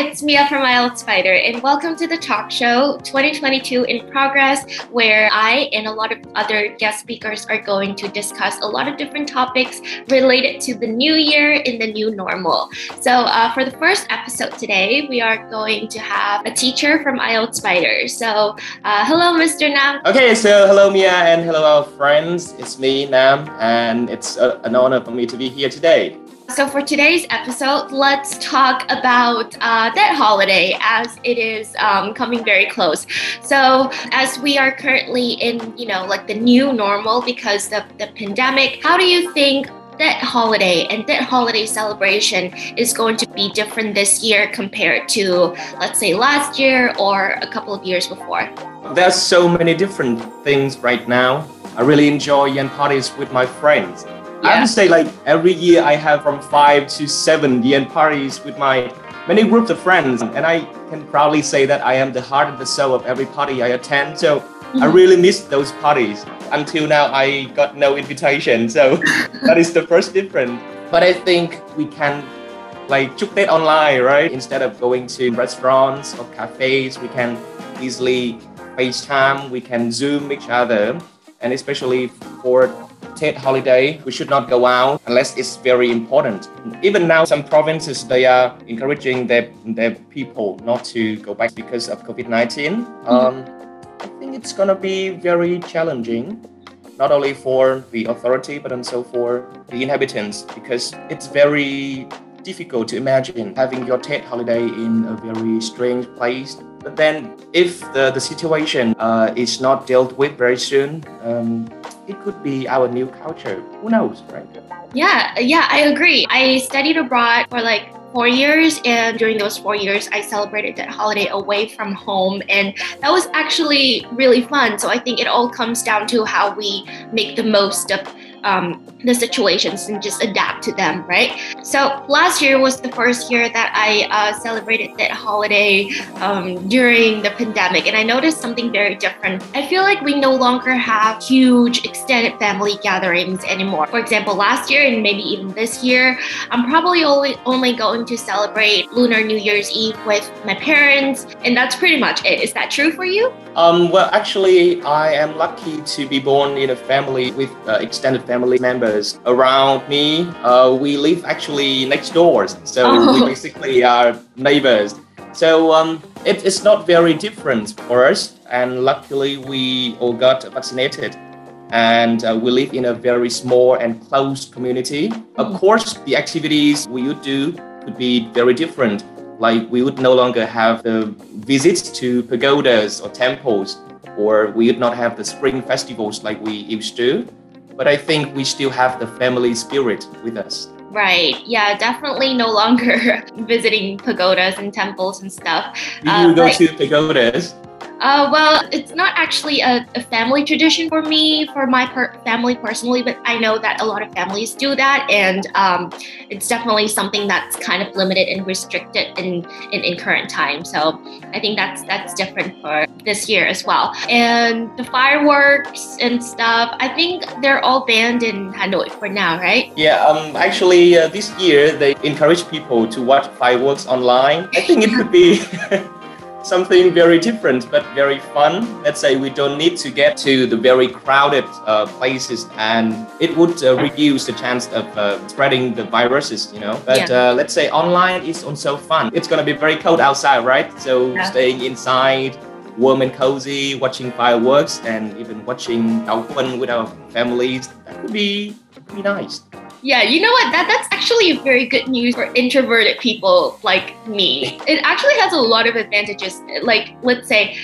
it's Mia from IELTS Fighter, and welcome to the Talkshow 2022 in progress, where I and a lot of other guest speakers are going to discuss a lot of different topics related to the new year in the new normal. So for the first episode today, we are going to have a teacher from IELTS Fighter. So hello, Mr. Nam. Okay, so hello Mia and hello our friends. It's me, Nam, and it's an honor for me to be here today. So for today's episode, let's talk about that holiday, as it is coming very close. So as we are currently in, like the new normal because of the pandemic, how do you think that holiday and that holiday celebration is going to be different this year compared to, let's say, last year or a couple of years before? There's so many different things right now. I really enjoy yen parties with my friends. Yeah. I have to say, like, every year I have from 5 to 7 yen parties with my many groups of friends. And I can proudly say that I am the heart and the soul of every party I attend. So I really miss those parties. Until now, I got no invitation. So that is the first difference. But I think we can, like, chúc Tết online, right? Instead of going to restaurants or cafes, we can easily FaceTime, we can Zoom each other. And especially for Tết holiday, we should not go out unless it's very important. Even now, some provinces, they are encouraging their people not to go back because of COVID-19. I think it's gonna be very challenging, not only for the authority, but also for the inhabitants, because it's very difficult to imagine having your Tết holiday in a very strange place. But then if the situation is not dealt with very soon, it could be our new culture. Who knows, right? Yeah, I agree. I studied abroad for like 4 years, and during those 4 years, I celebrated that holiday away from home, and that was actually really fun. So I think it all comes down to how we make the most of the situations and just adapt to them, right? So last year was the first year that I celebrated that holiday during the pandemic, and I noticed something very different. I feel like we no longer have huge extended family gatherings anymore. For example, last year and maybe even this year, I'm probably only going to celebrate Lunar New Year's Eve with my parents, and that's pretty much it. Is that true for you? Well, actually, I am lucky to be born in a family with extended family members around me. We live actually next doors, so we basically are neighbors. So it's not very different for us, and luckily we all got vaccinated. And we live in a very small and close community. Of course, the activities we would do could be very different. Like, we would no longer have the visits to pagodas or temples, or we would not have the spring festivals like we used to. But I think we still have the family spirit with us. Right. Yeah, definitely no longer visiting pagodas and temples and stuff. Do you go to pagodas? Well, it's not actually a family tradition for me, for my family personally, but I know that a lot of families do that, and it's definitely something that's kind of limited and restricted in current time. So I think that's different for this year as well. And the fireworks and stuff, I think they're all banned in Hanoi for now, right? Yeah, actually this year they encourage people to watch fireworks online. I think it could be something very different but very fun. Let's say we don't need to get to the very crowded places, and it would reduce the chance of spreading the viruses, But let's say online is also fun. It's gonna be very cold outside, right? So staying inside, warm and cozy, watching fireworks, and even watching Khảo with our families, that could be nice. Yeah, you know what? That's actually very good news for introverted people like me. It actually has a lot of advantages. Like, let's say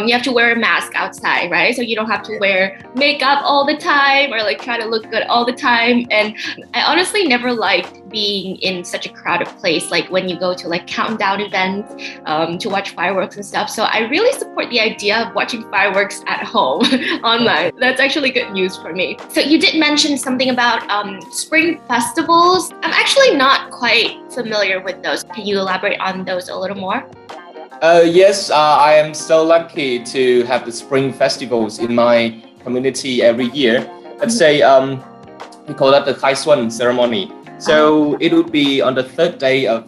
you have to wear a mask outside, right? So you don't have to wear makeup all the time or like try to look good all the time. And I honestly never liked being in such a crowded place, like when you go to like countdown events to watch fireworks and stuff. So I really support the idea of watching fireworks at home online. That's actually good news for me. So you did mention something about spring festivals. I'm actually not quite familiar with those. Can you elaborate on those a little more? Yes, I am so lucky to have the spring festivals in my community every year. Let's say we call that the khai xuân ceremony. So it would be on the third day of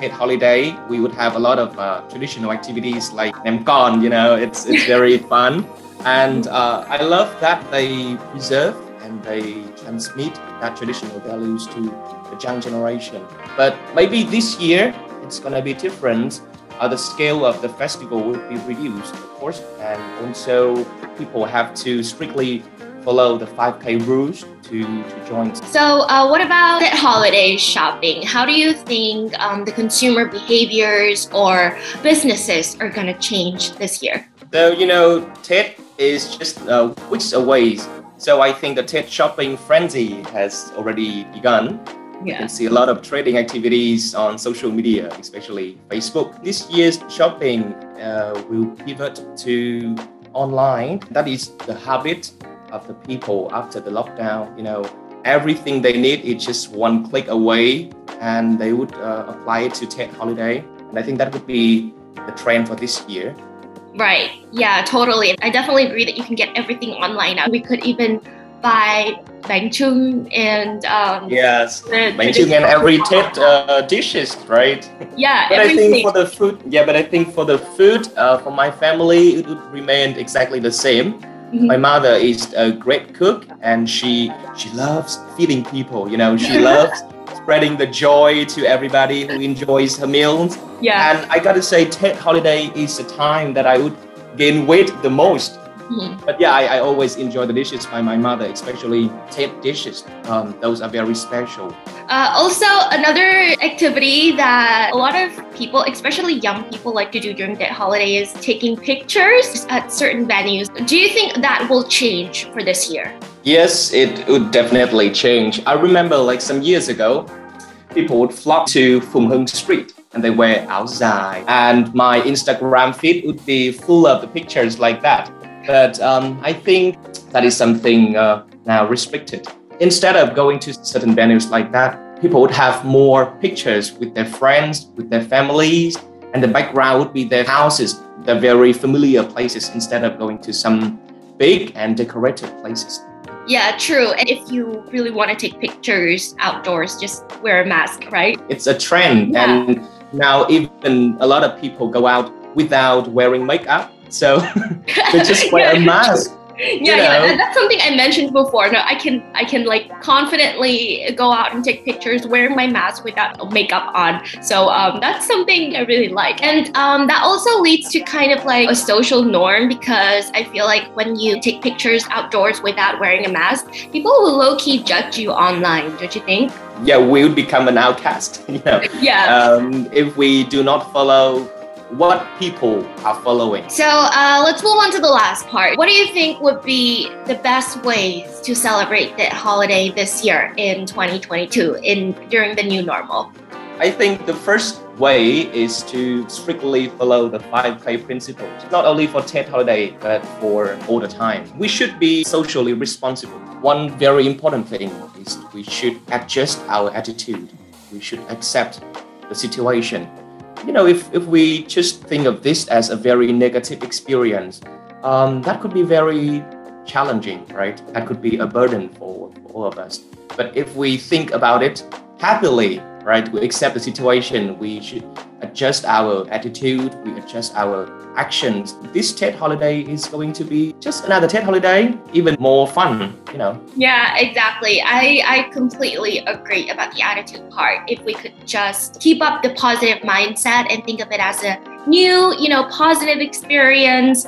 Tết holiday, we would have a lot of traditional activities like nem con, it's very fun. And I love that they preserve and they transmit that traditional values to the young generation. But maybe this year, it's going to be different. The scale of the festival will be reduced, of course, and also people have to strictly follow the 5K rules to join. So what about Tết holiday shopping? How do you think the consumer behaviors or businesses are going to change this year? So, Tết is just weeks away. So I think the Tết shopping frenzy has already begun. You can see a lot of trading activities on social media, especially Facebook. This year's shopping will pivot to online. That is the habit of the people after the lockdown. Everything they need is just one click away, and they would apply it to Tết holiday. And I think that would be the trend for this year. Right. Yeah, totally. I definitely agree that you can get everything online now. We could even buy bánh chưng and yes, bánh chưng and every Tết dishes, right? Yeah, but everything. I think for the food, for my family, it would remain exactly the same. Mm-hmm. My mother is a great cook, and she loves feeding people. She loves spreading the joy to everybody who enjoys her meals. Yeah. And I gotta say, Tết holiday is the time that I would gain weight the most. Mm-hmm. But yeah, I always enjoy the dishes by my mother, especially Tết dishes. Those are very special. Also, another activity that a lot of people, especially young people, like to do during Tết holiday is taking pictures at certain venues. Do you think that will change for this year? Yes, it would definitely change. I remember like some years ago, people would flock to Phùng Hưng Street and they wear áo dài. And my Instagram feed would be full of the pictures like that. But I think that is something now restricted. Instead of going to certain venues like that, people would have more pictures with their friends, with their families, and the background would be their houses, the very familiar places, instead of going to some big and decorated places. Yeah, true. And if you really want to take pictures outdoors, just wear a mask, right? It's a trend. Yeah. And now even a lot of people go out without wearing makeup. So they just wear a mask. Yeah, that's something I mentioned before. No, I can like confidently go out and take pictures wearing my mask without makeup on. So that's something I really like. And that also leads to kind of like a social norm, because I feel like when you take pictures outdoors without wearing a mask, people will low-key judge you online, don't you think? Yeah, we would become an outcast. Yeah. If we do not follow what people are following. So let's move on to the last part. What do you think would be the best ways to celebrate the holiday this year in 2022 during the new normal? I think the first way is to strictly follow the 5K principles, not only for Tết holiday, but for all the time. We should be socially responsible. One very important thing is we should adjust our attitude. We should accept the situation. If we just think of this as a very negative experience, that could be very challenging, right? That could be a burden for all of us. But if we think about it happily, right, we accept the situation, we should adjust our attitude, we adjust our actions. This Tết holiday is going to be just another Tết holiday, even more fun, Yeah, exactly. I completely agree about the attitude part. If we could just keep up the positive mindset and think of it as a new, positive experience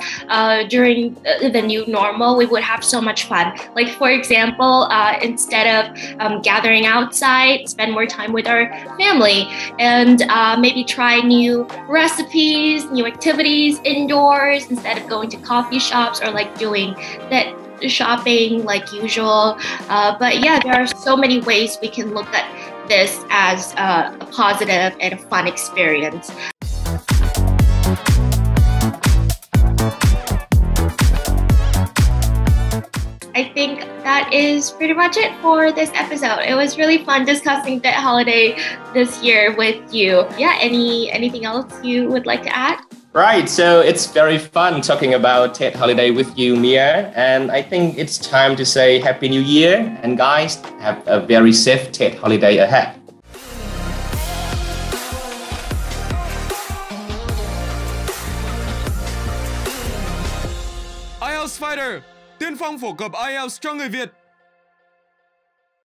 during the new normal, we would have so much fun. Like, for example, instead of gathering outside, spend more time with our family and maybe try new recipes, new activities indoors instead of going to coffee shops or like doing that shopping like usual. But yeah, there are so many ways we can look at this as a positive and a fun experience. I think that is pretty much it for this episode. It was really fun discussing Tết holiday this year with you. Yeah, anything else you would like to add? Right, so it's very fun talking about Tết holiday with you, Mia. And I think it's time to say Happy New Year. And guys, have a very safe Tết holiday ahead. IELTS Fighter, tiên phong phổ cập IELTS cho người Việt.